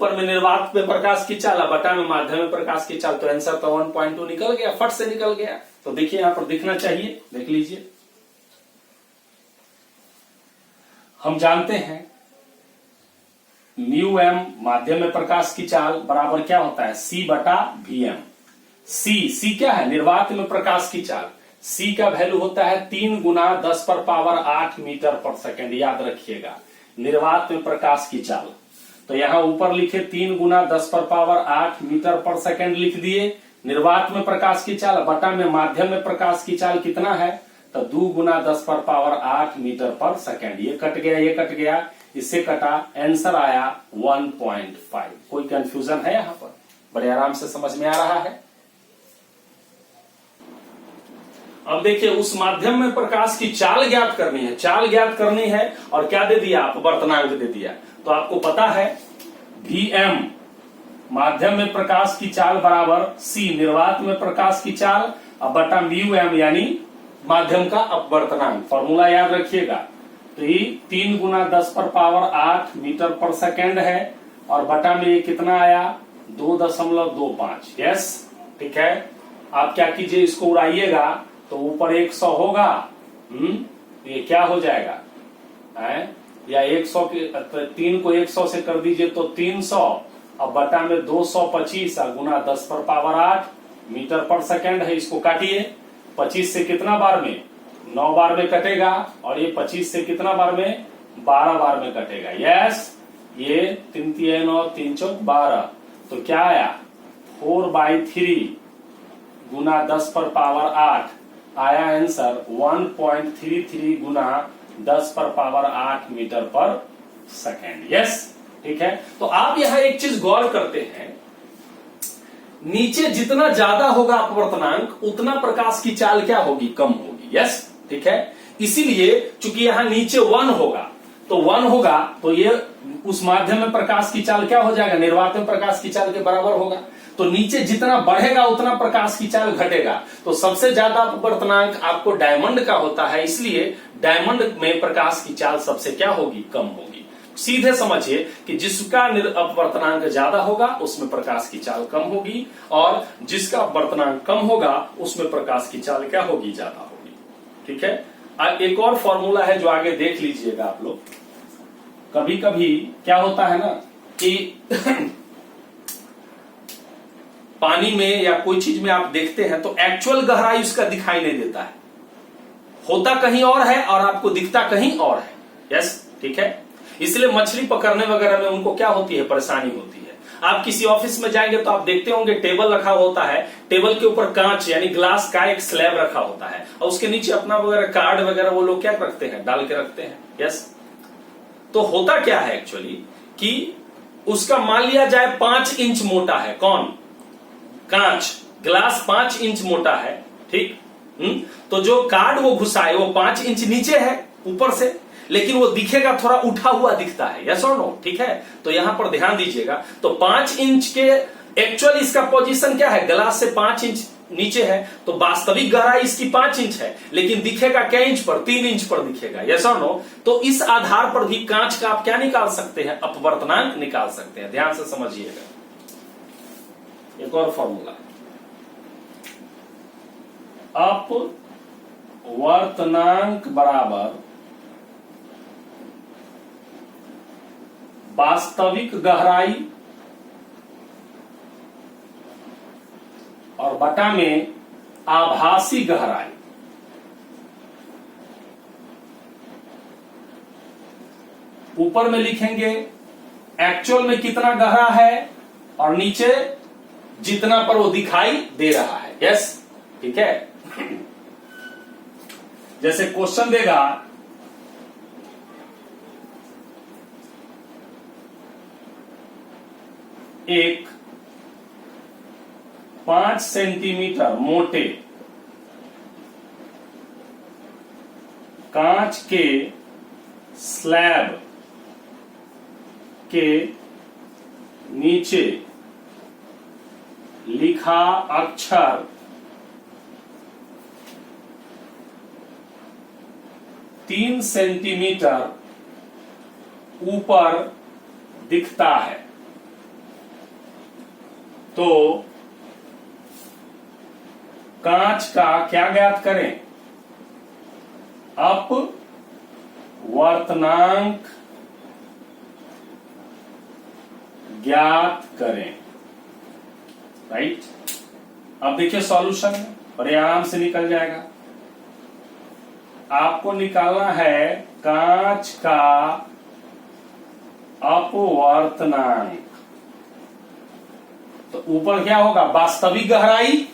ऊपर में निर्वात में प्रकाश की चाल, बटा में माध्यम में प्रकाश की चाल, तो आंसर तो 1.2 निकल गया, फट से निकल गया। तो देखिए यहां पर दिखना चाहिए, देख लीजिए। हम जानते हैं म्यू एम माध्यम में प्रकाश की चाल बराबर क्या होता है, सी बटा वी एम। सी क्या है, निर्वात में प्रकाश की चाल। सी का वैल्यू होता है 3 गुना 10 पर पावर 8 मीटर पर सेकेंड, याद रखिएगा, निर्वात में प्रकाश की चाल। तो यहां ऊपर लिखे 3 गुना 10 पर पावर 8 मीटर पर सेकेंड लिख दिए, निर्वात में प्रकाश की चाल, बटा में माध्यम में प्रकाश की चाल कितना है, तो 2 गुना 10 पर पावर 8 मीटर पर सेकेंड। ये कट गया, ये कट गया, इससे कटा, आंसर आया 1.5। कोई कंफ्यूजन है यहां पर, बड़े आराम से समझ में आ रहा है। अब देखिए उस माध्यम में प्रकाश की चाल ज्ञात करनी है, चाल ज्ञात करनी है, और क्या दे दिया, अपवर्तनांक दे दिया। तो आपको पता है Vm माध्यम में प्रकाश की चाल बराबर C निर्वात में प्रकाश की चाल और बटा म्यू एम यानी माध्यम का अपवर्तनांक। फॉर्मूला याद रखिएगा। तो ये 3 गुना 10 पर पावर 8 मीटर पर सेकेंड है, और बटा में ये कितना आया, 2.25। यस, ठीक है। आप क्या कीजिए, इसको उड़ाइएगा तो ऊपर 100 होगा, ये क्या हो जाएगा है? या 100 के 3 को 100 से कर दीजिए तो 300, और बटा में 225 गुना 10 पर पावर 8 मीटर पर सेकेंड है। इसको काटिए, 25 से कितना बार में, 9 बार में कटेगा, और ये 25 से कितना बार में, 12 बार में कटेगा। यस, ये 3 3 9 3 4 12, तो क्या आया, 4/3 गुना 10 पर पावर 8 आया आंसर 1.33 गुना 10 पर पावर 8 मीटर पर सेकेंड। यस, ठीक है। तो आप यहां एक चीज गौर करते हैं, नीचे जितना ज्यादा होगा अपवर्तनांक उतना प्रकाश की चाल क्या होगी, कम होगी। यस, ठीक है। इसीलिए चूंकि यहां नीचे 1 होगा, तो 1 होगा तो ये उस माध्यम में प्रकाश की चाल क्या हो जाएगा, निर्वात में प्रकाश की चाल के बराबर होगा। तो नीचे जितना बढ़ेगा उतना प्रकाश की चाल घटेगा। तो सबसे ज्यादा अपवर्तनांक आपको डायमंड का होता है, इसलिए डायमंड में प्रकाश की चाल सबसे क्या होगी, कम होगी। सीधे समझिए कि जिसका अपवर्तनांक ज्यादा होगा उसमें प्रकाश की चाल कम होगी, और जिसका अपवर्तनांक कम होगा उसमें प्रकाश की चाल क्या होगी, ज्यादा होगी। ठीक है। एक और फॉर्मूला है जो आगे देख लीजिएगा आप लोग। कभी कभी क्या होता है ना कि पानी में या कोई चीज में आप देखते हैं तो एक्चुअल गहराई उसका दिखाई नहीं देता है, होता कहीं और है और आपको दिखता कहीं और है। यस, ठीक है। इसलिए मछली पकड़ने वगैरह में उनको क्या होती है, परेशानी होती है। आप किसी ऑफिस में जाएंगे तो आप देखते होंगे टेबल रखा होता है, टेबल के ऊपर कांच यानी ग्लास का एक स्लैब रखा होता है, और उसके नीचे अपना वगैरह कार्ड वगैरह वो लोग क्या रखते हैं, डाल के रखते हैं। यस, तो होता क्या है एक्चुअली कि उसका मान लिया जाए 5 इंच मोटा है, कौन, कांच, ग्लास 5 इंच मोटा है, ठीक। तो जो कार्ड वो घुसाए वो 5 इंच नीचे है ऊपर से, लेकिन वो दिखेगा थोड़ा उठा हुआ दिखता है। यस और नो, ठीक है। तो यहां पर ध्यान दीजिएगा, तो 5 इंच के एक्चुअल इसका पोजीशन क्या है, ग्लास से 5 इंच नीचे है, तो वास्तविक गहराई इसकी 5 इंच है, लेकिन दिखेगा क्या इंच पर, 3 इंच पर दिखेगा। यस और नो। तो इस आधार पर भी कांच का आप क्या निकाल सकते हैं, अपवर्तनांक निकाल सकते हैं। ध्यान से समझिएगा। एक और फॉर्मूला, अपवर्तनांक बराबर वास्तविक गहराई और बटा में आभासी गहराई। ऊपर में लिखेंगे एक्चुअल में कितना गहरा है, और नीचे जितना पर वो दिखाई दे रहा है। यस, ठीक है। जैसे क्वेश्चन देगा, एक 5 सेंटीमीटर मोटे कांच के स्लैब के नीचे लिखा अक्षर 3 सेंटीमीटर ऊपर दिखता है। तो कांच का क्या ज्ञात करें? अपवर्तनांक ज्ञात करें। राइट। अब देखिए सॉल्यूशन बड़े आराम से निकल जाएगा। आपको निकालना है कांच का अपवर्तनांक। तो ऊपर क्या होगा? वास्तविक गहराई।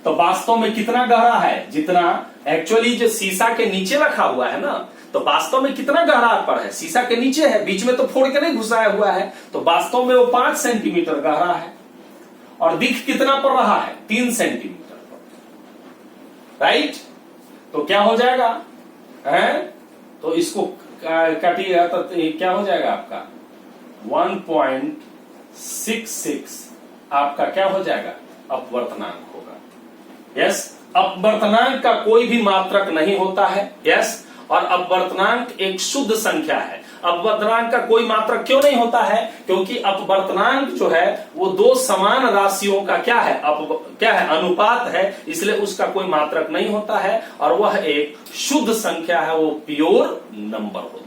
तो वास्तव में कितना गहरा है? जितना एक्चुअली जो शीशा के नीचे रखा हुआ है ना, तो वास्तव में कितना गहरा पर है? शीशा के नीचे है, बीच में तो फोड़ के नहीं घुसाया हुआ है, तो वास्तव में वो 5 सेंटीमीटर गहरा है। और दिख कितना पर रहा है? 3 सेंटीमीटर पर। राइट। तो क्या हो जाएगा? है तो इसको काटिएगा तो क्या हो जाएगा आपका? 1.66 आपका क्या हो जाएगा? अपवर्तनांक होगा। यस। अपवर्तनांक का कोई भी मात्रक नहीं होता है। यस। और अपवर्तनांक एक शुद्ध संख्या है। अपवर्तनांक का कोई मात्रक क्यों नहीं होता है? क्योंकि अपवर्तनांक जो है वो दो समान राशियों का क्या है? क्या है? अनुपात है, इसलिए उसका कोई मात्रक नहीं होता है और वह एक शुद्ध संख्या है, वो प्योर नंबर होता है।